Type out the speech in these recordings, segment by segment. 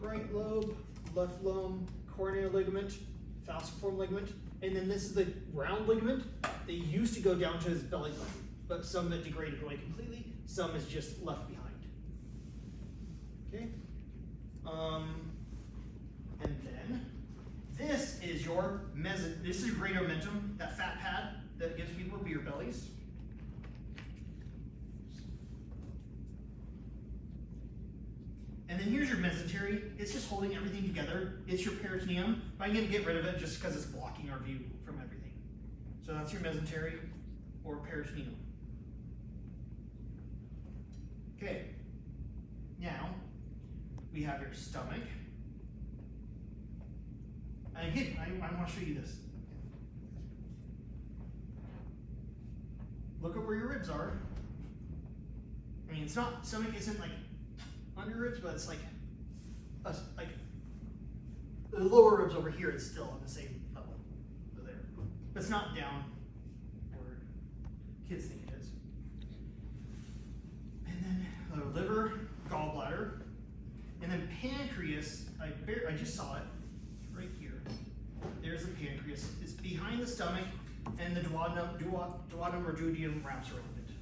right lobe, left lobe, coronary ligament, falciform ligament, and then this is the round ligament. They used to go down to his belly button, but some that degraded away completely, some is just left behind. Okay? And then this is your this is your greater omentum, that fat pad that gives people beer bellies. And then here's your mesentery. It's just holding everything together. It's your peritoneum. But I'm going to get rid of it just because it's blocking our view from everything. So that's your mesentery or peritoneum. Okay. Now, we have your stomach. And again, I want to show you this. Look at where your ribs are. I mean, it's not, stomach isn't like under ribs, but it's like the lower ribs over here is still on the same level. So there. But it's not down where kids think it is. And then the liver, gallbladder, and then pancreas. I just saw it right here. There's the pancreas. It's behind the stomach, and the duodenum or duodenum wraps around it.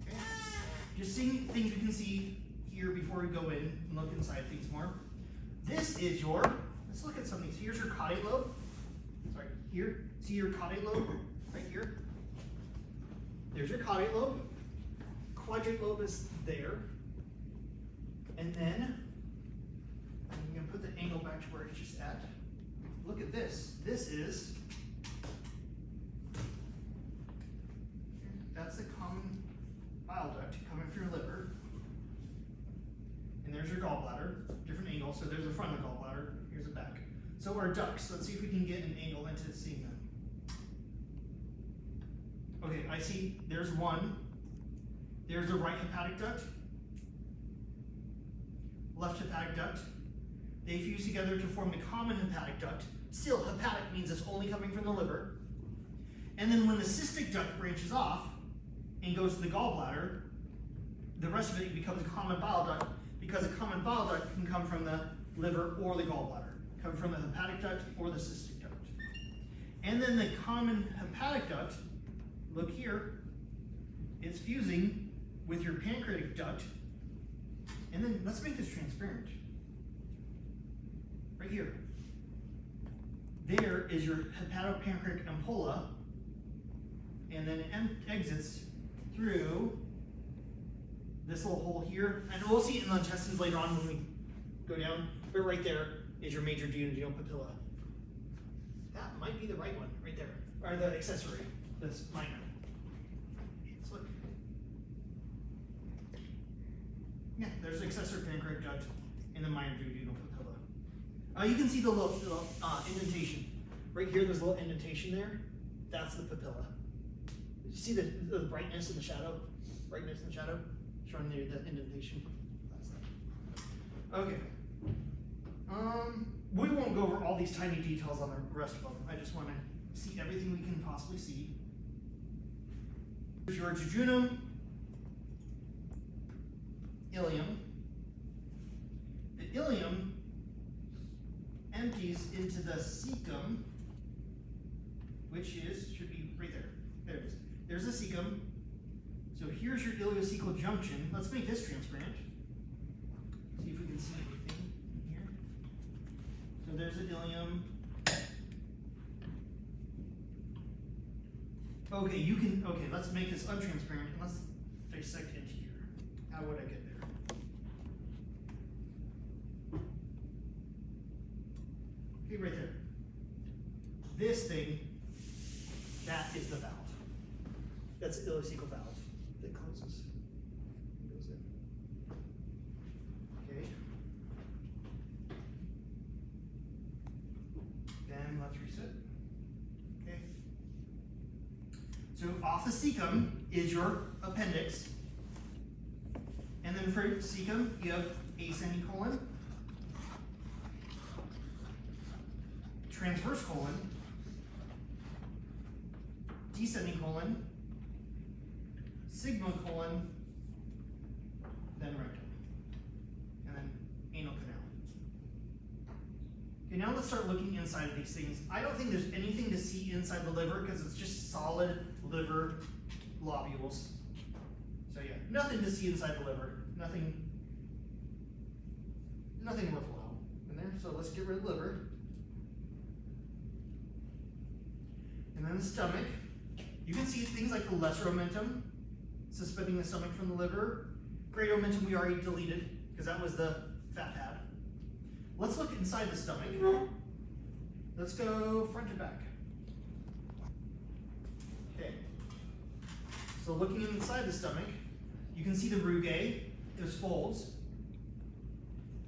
Okay. Just seeing things we can see here before we go in and look inside things more. This is your, let's look at some of these. Here's your caudate lobe. Sorry, here. See your caudate lobe right here? There's your caudate lobe. Quadrate lobe is there. And then, I'm going to put the angle back to where it's just at. Look at this. This is, that's the common bile duct coming from your liver. And there's your gallbladder, different angle. So there's the front of the gallbladder, here's the back. So our ducts, let's see if we can get an angle into seeing them. Okay, I see there's one. There's the right hepatic duct, left hepatic duct. They fuse together to form the common hepatic duct. Still, hepatic means it's only coming from the liver. And then when the cystic duct branches off and goes to the gallbladder, the rest of it becomes a common bile duct, because a common bile duct can come from the liver or the gallbladder, come from the hepatic duct or the cystic duct. And then the common hepatic duct, look here, it's fusing with your pancreatic duct. And then let's make this transparent. Right here. There is your hepatopancreatic ampulla, and then it exits through this little hole here, and we'll see it in the intestines later on when we go down, but right there is your major duodenal papilla. That might be the right one, right there, or the accessory, that's minor. Let's look. Yeah, there's the accessory pancreatic duct and the minor duodenal papilla. You can see the little indentation. Right here, there's a little indentation there. That's the papilla. You see the brightness and the shadow? Brightness and shadow? Showing you the indentation. That's that. Okay. We won't go over all these tiny details on the rest of them. I just want to see everything we can possibly see. Here's your jejunum, ileum. The ileum empties into the cecum, which should be right there. There it is. There's the cecum. So here's your ileocecal junction. Let's make this transparent. See if we can see anything in here. So there's the ileum. Okay, let's make this untransparent and let's dissect into here. How would I get there? Okay, right there. This thing, that is the valve. That's the ileocecal valve that closes and goes in. Okay. Then let's reset. Okay. So off the cecum is your appendix. And then for cecum, you have a semicolon, transverse colon, descending colon, sigmoid colon, then rectum, and then anal canal. Okay, now let's start looking inside of these things. I don't think there's anything to see inside the liver because it's just solid liver globules. So yeah, nothing to see inside the liver. Nothing worthwhile in there. So let's get rid of the liver. And then the stomach. You can see things like the lesser omentum, suspending the stomach from the liver. Greater omentum we already deleted because that was the fat pad. Let's look inside the stomach. Let's go front to back. Okay. So looking inside the stomach, you can see the rugae, those folds.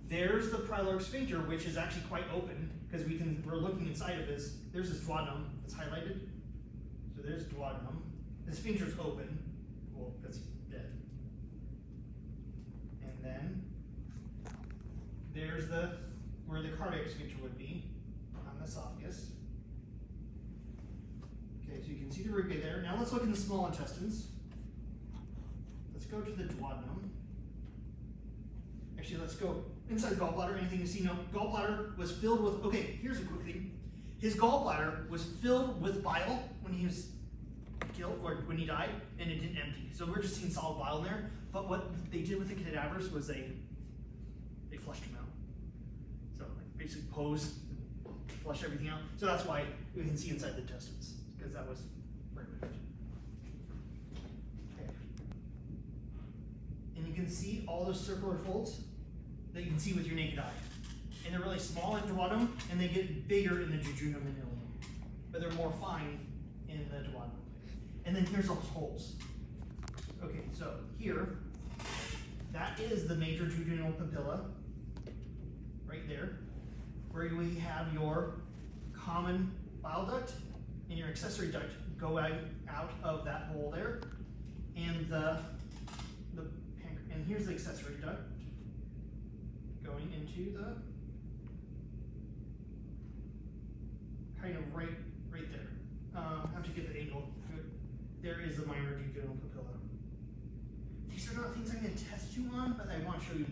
There's the pyloric sphincter, which is actually quite open because we're looking inside of this. There's this duodenum that's highlighted. So there's duodenum. The sphincter's open. Well, because he's dead. And then there's where the cardiac sphincter would be on the esophagus. Okay, so you can see the rugae there. Now let's look in the small intestines. Let's go to the duodenum. Actually, let's go inside the gallbladder. Anything you see? No, gallbladder was filled with, okay, here's a quick thing. His gallbladder was filled with bile when he was killed, or when he died, and it didn't empty. So we're just seeing solid bile in there. But what they did with the cadavers was they flushed him out. So like basically pose, flush everything out. So that's why we can see inside the intestines, because that was removed. Okay. And you can see all those circular folds that you can see with your naked eye. And they're really small in duodenum, and they get bigger in the jejunum and ileum. But they're more fine in the duodenum. And then here's those holes. Okay, so here, that is the major jejunal papilla, right there, where we have your common bile duct and your accessory duct go out of that hole there, and and here's the accessory duct going into the kind of right there. I have to get the angle good. There is the minor jejunal papilla. These are not things I'm going to test you on, but I want to show you.